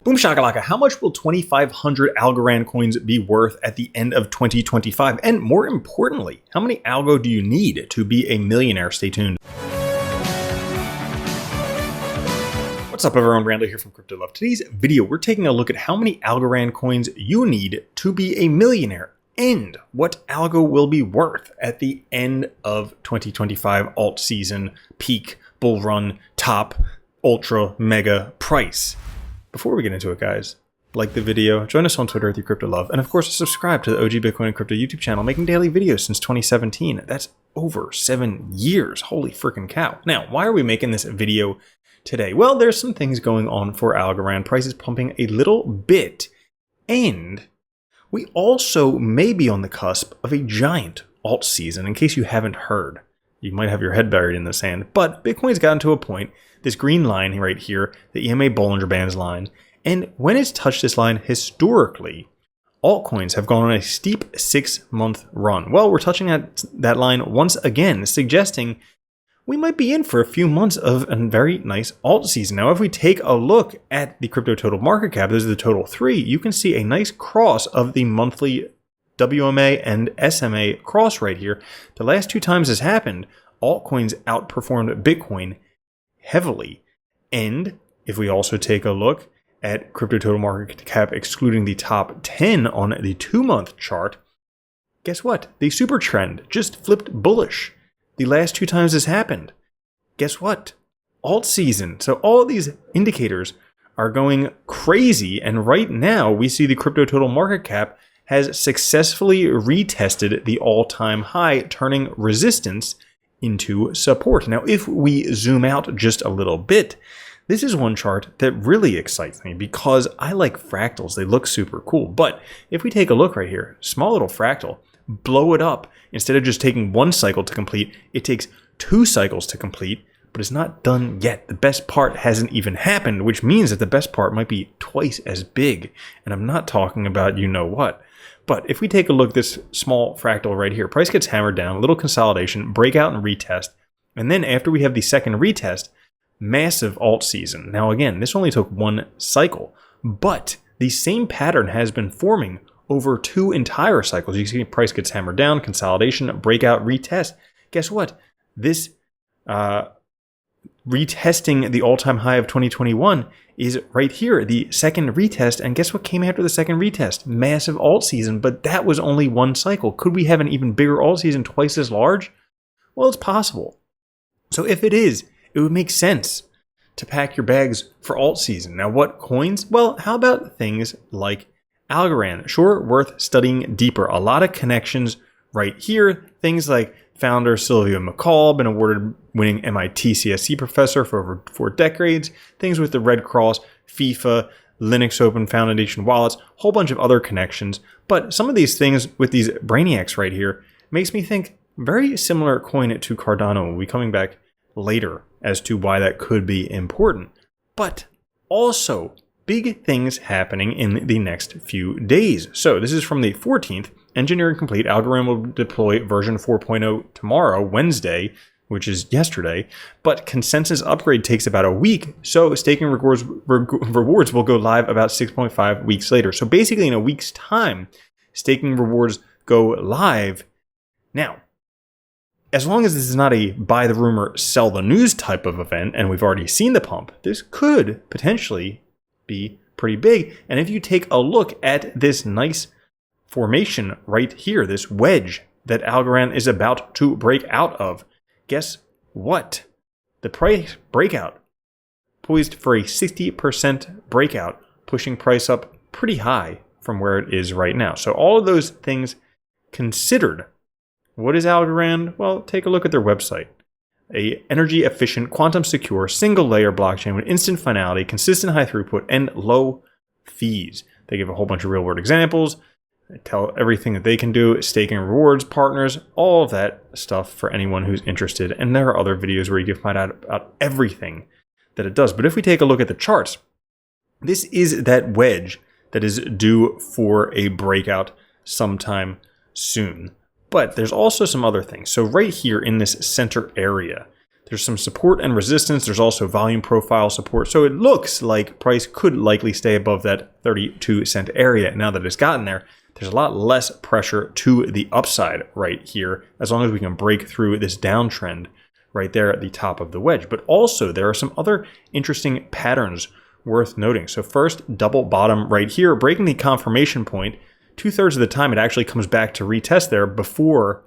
Boom shakalaka, how much will 2,500 Algorand coins be worth at the end of 2025? And more importantly, how many algo do you need to be a millionaire? Stay tuned. What's up everyone, Randall here from Crypto Love. Today's video, we're taking a look at how many Algorand coins you need to be a millionaire and what algo will be worth at the end of 2025 alt season, peak, bull run, top, ultra, mega price. Before we get into it, guys, like the video, join us on Twitter with your Crypto Love, and of course, subscribe to the OG Bitcoin and Crypto YouTube channel, making daily videos since 2017. That's over 7 years. Holy freaking cow. Now, why are we making this video today? Well, there's some things going on for Algorand. Price is pumping a little bit, and we also may be on the cusp of a giant alt season, in case you haven't heard. You might have your head buried in the sand, but Bitcoin's gotten to a point, this green line right here, the EMA Bollinger Bands line, and when it's touched this line historically, altcoins have gone on a steep 6-month run. Well, we're touching that line once again, suggesting we might be in for a few months of a very nice alt season. Now, if we take a look at the crypto total market cap, this is the total 3, you can see a nice cross of the monthly WMA and SMA cross right here. The last 2 times this happened, altcoins outperformed Bitcoin heavily. And if we also take a look at crypto total market cap excluding the top 10 on the 2-month chart, guess what? The super trend just flipped bullish the last 2 times this happened. Guess what? Alt season. So all these indicators are going crazy, and right now we see the crypto total market cap has successfully retested the all-time high, turning resistance into support. Now, if we zoom out just a little bit, this is one chart that really excites me because I like fractals. They look super cool. But if we take a look right here, small little fractal, blow it up. Instead of just taking 1 cycle to complete, it takes 2 cycles to complete, but it's not done yet. The best part hasn't even happened, which means that the best part might be twice as big. And I'm not talking about you know what. But if we take a look at this small fractal right here, price gets hammered down, a little consolidation, breakout and retest. And then after we have the second retest, massive alt season. Now again, this only took 1 cycle, but the same pattern has been forming over 2 entire cycles. You see price gets hammered down, consolidation, breakout, retest. Guess what? This retesting the all-time high of 2021 is right here, the second retest. And guess what came after the second retest? Massive alt season, but that was only 1 cycle. Could we have an even bigger alt season twice as large? Well, it's possible. So if it is, it would make sense to pack your bags for alt season. Now, what coins? Well, how about things like Algorand? Sure, worth studying deeper. A lot of connections right here. Things like founder Sylvia McCall, been awarded winning MIT CSC professor for over 4 decades. Things with the Red Cross, FIFA, Linux Open Foundation wallets, whole bunch of other connections. But some of these things with these brainiacs right here makes me think very similar coin to Cardano. We'll be coming back later as to why that could be important. But also big things happening in the next few days. So this is from the 14th. Engineering complete. Algorand will deploy version 4.0 tomorrow, Wednesday, which is yesterday. But consensus upgrade takes about a week. So staking rewards will go live about 6.5 weeks later. So basically in a week's time, staking rewards go live. Now, as long as this is not a buy the rumor, sell the news type of event, and we've already seen the pump, this could potentially be pretty big. And if you take a look at this nice formation right here, this wedge that Algorand is about to break out of, guess what? The price breakout poised for a 60% breakout, pushing price up pretty high from where it is right now. So all of those things considered, what is Algorand? Well, take a look at their website. A energy efficient, quantum secure, single layer blockchain with instant finality, consistent high throughput, and low fees. They give a whole bunch of real world examples. They tell everything that they can do, staking rewards, partners, all of that stuff for anyone who's interested. And there are other videos where you can find out about everything that it does. But if we take a look at the charts, this is that wedge that is due for a breakout sometime soon. But there's also some other things. So right here in this center area, There's some support and resistance. There's also volume profile support. So it looks like price could likely stay above that 32 cent area. Now that it's gotten there, there's a lot less pressure to the upside right here, as long as we can break through this downtrend right there at the top of the wedge. But also there are some other interesting patterns worth noting. So first, double bottom right here, breaking the confirmation point. 2/3 of the time it actually comes back to retest there before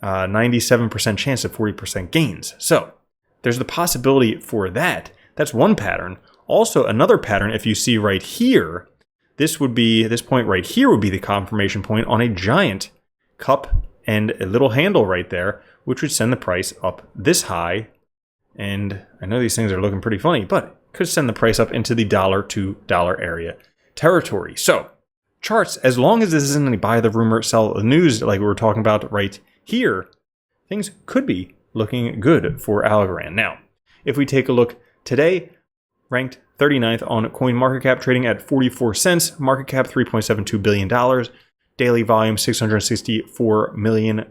97% chance of 40% gains. So there's the possibility for that. That's one pattern. Also another pattern, if you see right here, this point right here would be the confirmation point on a giant cup and a little handle right there, which would send the price up this high. And I know these things are looking pretty funny, but could send the price up into the $1 to $2 area territory. So charts, as long as this isn't any buy the rumor, sell the news like we were talking about right here, things could be looking good for Algorand. Now, if we take a look today, ranked 39th on CoinMarketCap, trading at 44 cents, market cap $3.72 billion, daily volume $664 million,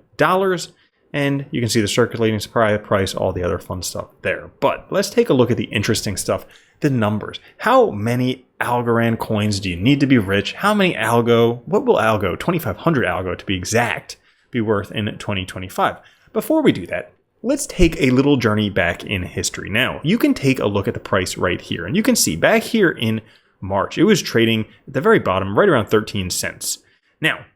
and you can see the circulating supply price, all the other fun stuff there. But let's take a look at the interesting stuff, the numbers. How many Algorand coins do you need to be rich? How many algo, what will algo, 2,500 algo to be exact, be worth in 2025? Before we do that, let's take a little journey back in history. Now, you can take a look at the price right here, and you can see back here in March, it was trading at the very bottom, right around 13 cents. Now,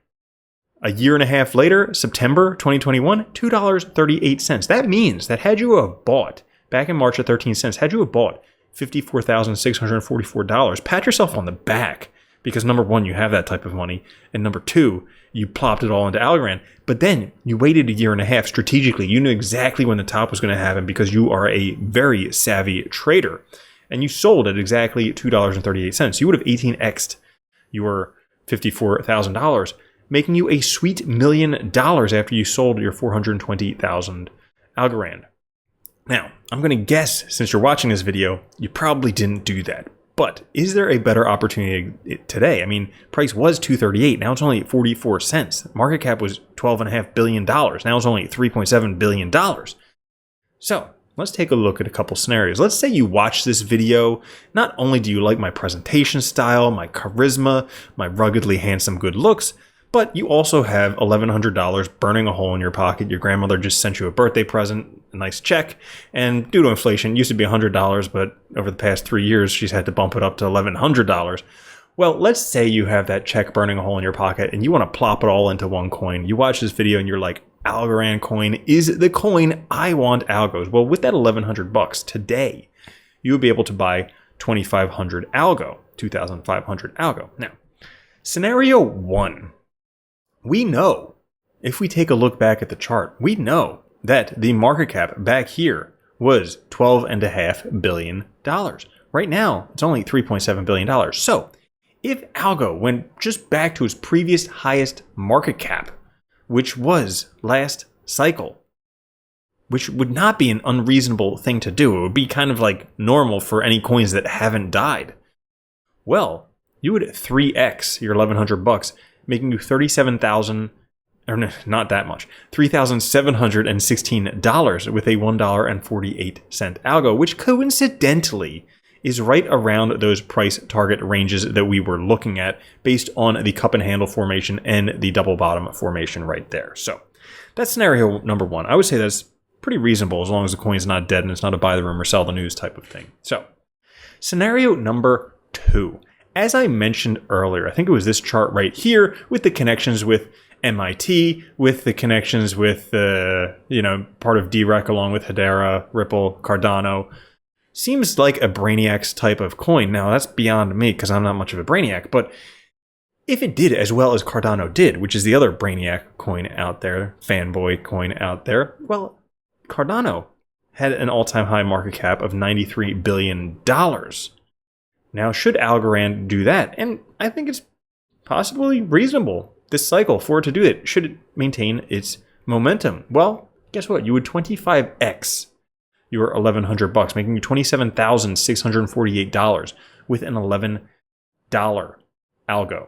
a year and a half later, September 2021, $2.38. That means that had you have bought, back in March at 13 cents, had you have bought $54,644, pat yourself on the back, because number one, you have that type of money, and number two, you plopped it all into Algorand. But then you waited a year and a half strategically. You knew exactly when the top was going to happen because you are a very savvy trader. And you sold at exactly $2.38. You would have 18x'd your $54,000, making you a sweet $1 million after you sold your 420,000 Algorand. Now, I'm going to guess, since you're watching this video, you probably didn't do that. But is there a better opportunity today? I mean, price was $2.38. Now it's only 44 cents. Market cap was $12.5 billion. Now it's only $3.7 billion. So let's take a look at a couple scenarios. Let's say you watch this video. Not only do you like my presentation style, my charisma, my ruggedly handsome good looks, but you also have $1,100 burning a hole in your pocket. Your grandmother just sent you a birthday present, a nice check, and due to inflation, it used to be $100, but over the past 3 years, she's had to bump it up to $1,100. Well, let's say you have that check burning a hole in your pocket and you want to plop it all into one coin. You watch this video and you're like, Algorand coin is the coin I want algos. Well, with that $1,100 today, you would be able to buy 2,500 algo, 2,500 algo. Now, scenario one. We know, if we take a look back at the chart, we know that the market cap back here was $12.5 billion. Right now, it's only $3.7 billion. So if algo went just back to its previous highest market cap, which was last cycle, which would not be an unreasonable thing to do, it would be kind of like normal for any coins that haven't died. Well, you would 3x your $1,100, making you $37,000, or no, not that much, $3,716 with a $1.48 algo, which coincidentally is right around those price target ranges that we were looking at based on the cup and handle formation and the double bottom formation right there. So that's scenario number one. I would say that's pretty reasonable as long as the coin's not dead and it's not a buy the rumor, sell the news type of thing. So scenario number two. As I mentioned earlier, I think it was this chart right here with the connections with MIT, with the connections with part of DREC along with Hedera, Ripple, Cardano. Seems like a Brainiac's type of coin. Now, that's beyond me because I'm not much of a Brainiac, but if it did as well as Cardano did, which is the other Brainiac coin out there, fanboy coin out there, well, Cardano had an all-time high market cap of $93 billion. Now, should Algorand do that? And I think it's possibly reasonable this cycle for it to do it. Should it maintain its momentum? Well, guess what? You would 25x your $1,100, making you $27,648 with an $11 algo.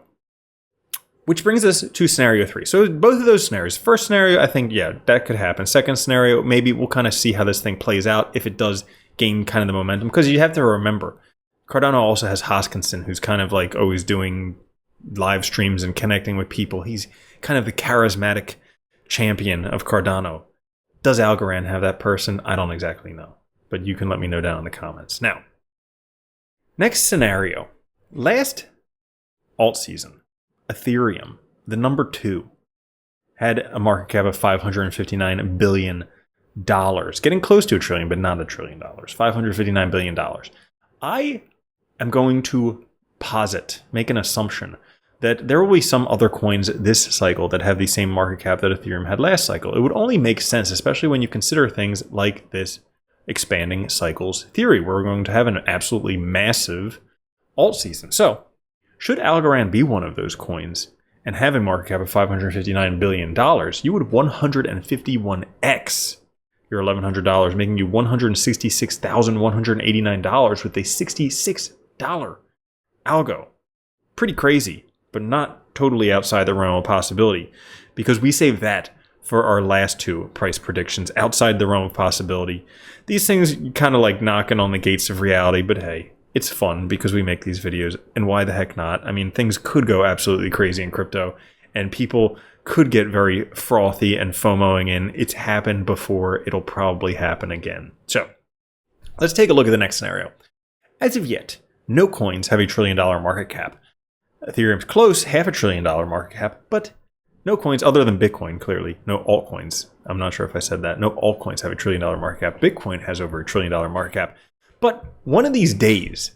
Which brings us to scenario 3. So both of those scenarios. First scenario, I think, yeah, that could happen. Second scenario, maybe we'll kind of see how this thing plays out if it does gain kind of the momentum. Because you have to remember, Cardano also has Hoskinson, who's kind of like always doing live streams and connecting with people. He's kind of the charismatic champion of Cardano. Does Algorand have that person? I don't exactly know. But you can let me know down in the comments. Now, next scenario. Last alt season, Ethereum, the number 2, had a market cap of $559 billion. Getting close to $1 trillion, but not $1 trillion. $559 billion. I am going to posit, make an assumption, that there will be some other coins this cycle that have the same market cap that Ethereum had last cycle. It would only make sense, especially when you consider things like this expanding cycles theory, where we're going to have an absolutely massive alt season. So, should Algorand be one of those coins and have a market cap of $559 billion, you would 151x your $1,100, making you $166,189 with a $66 algo. Pretty crazy, but not totally outside the realm of possibility, because we saved that for our last 2 price predictions outside the realm of possibility. These things kind of like knocking on the gates of reality, but hey, it's fun because we make these videos, and why the heck not? I mean, things could go absolutely crazy in crypto, and people could get very frothy and FOMOing in. It's happened before, it'll probably happen again. So, let's take a look at the next scenario. As of yet, no coins have $1 trillion market cap. Ethereum's close, $500 billion market cap, but no coins other than Bitcoin, clearly. No altcoins. I'm not sure if I said that. No altcoins have $1 trillion market cap. Bitcoin has over $1 trillion market cap. But one of these days,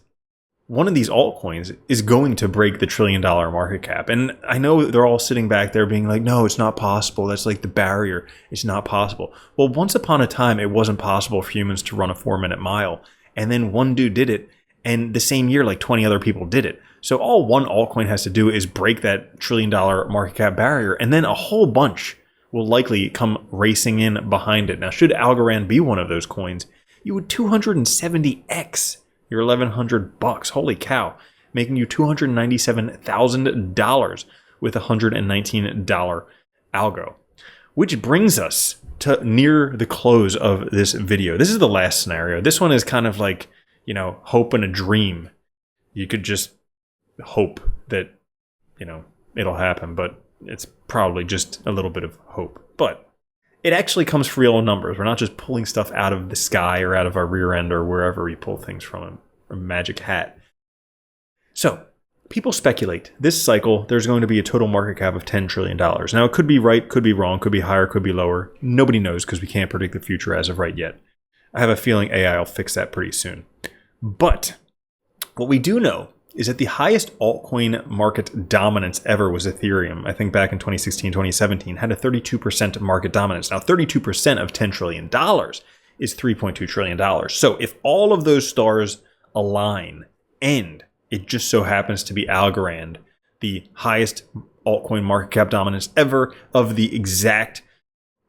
one of these altcoins is going to break the $1 trillion market cap. And I know they're all sitting back there being like, no, it's not possible. That's like the barrier. It's not possible. Well, once upon a time, it wasn't possible for humans to run a 4-minute mile. And then one dude did it. And the same year, like 20 other people did it. So all one altcoin has to do is break that $1 trillion market cap barrier. And then a whole bunch will likely come racing in behind it. Now, should Algorand be one of those coins, you would 270x your $1,100. Holy cow. Making you $297,000 with a $119 algo. Which brings us to near the close of this video. This is the last scenario. This one is kind of like, you know, hope and a dream. You could just hope that, you know, it'll happen, but it's probably just a little bit of hope. But it actually comes from real numbers. We're not just pulling stuff out of the sky or out of our rear end or wherever we pull things from a magic hat. So, people speculate this cycle there's going to be a total market cap of $10 trillion. Now, it could be right, could be wrong, could be higher, could be lower. Nobody knows because we can't predict the future as of right yet. I have a feeling AI will fix that pretty soon. But what we do know is that the highest altcoin market dominance ever was Ethereum. I think back in 2016, 2017, had a 32% market dominance. Now, 32% of $10 trillion is $3.2 trillion. So if all of those stars align, and it just so happens to be Algorand, the highest altcoin market cap dominance ever of the exact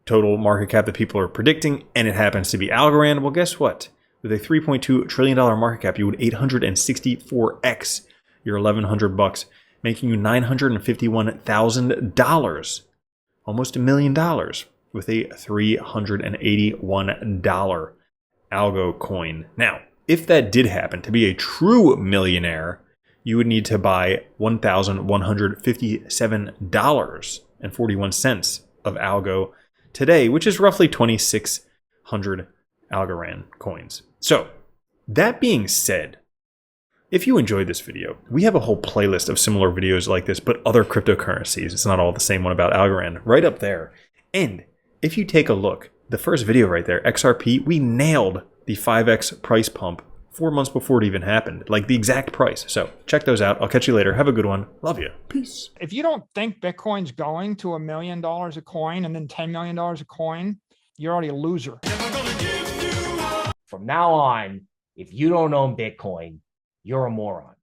total market cap that people are predicting, and it happens to be Algorand, well, guess what? With a $3.2 trillion market cap, you would 864x your $1,100, making you $951,000, almost $1 million, with a $381 algo coin. Now, if that did happen to be a true millionaire, you would need to buy $1,157.41 of algo today, which is roughly 2,600 Algorand coins. So, that being said, if you enjoyed this video, we have a whole playlist of similar videos like this, but other cryptocurrencies. It's not all the same one about Algorand, right up there. And if you take a look, the first video right there, XRP, we nailed the 5x price pump 4 months before it even happened, like the exact price. So check those out. I'll catch you later. Have a good one. Love you. Peace. If you don't think Bitcoin's going to $1 million a coin and then $10 million a coin, you're already a loser. From now on, if you don't own Bitcoin, you're a moron.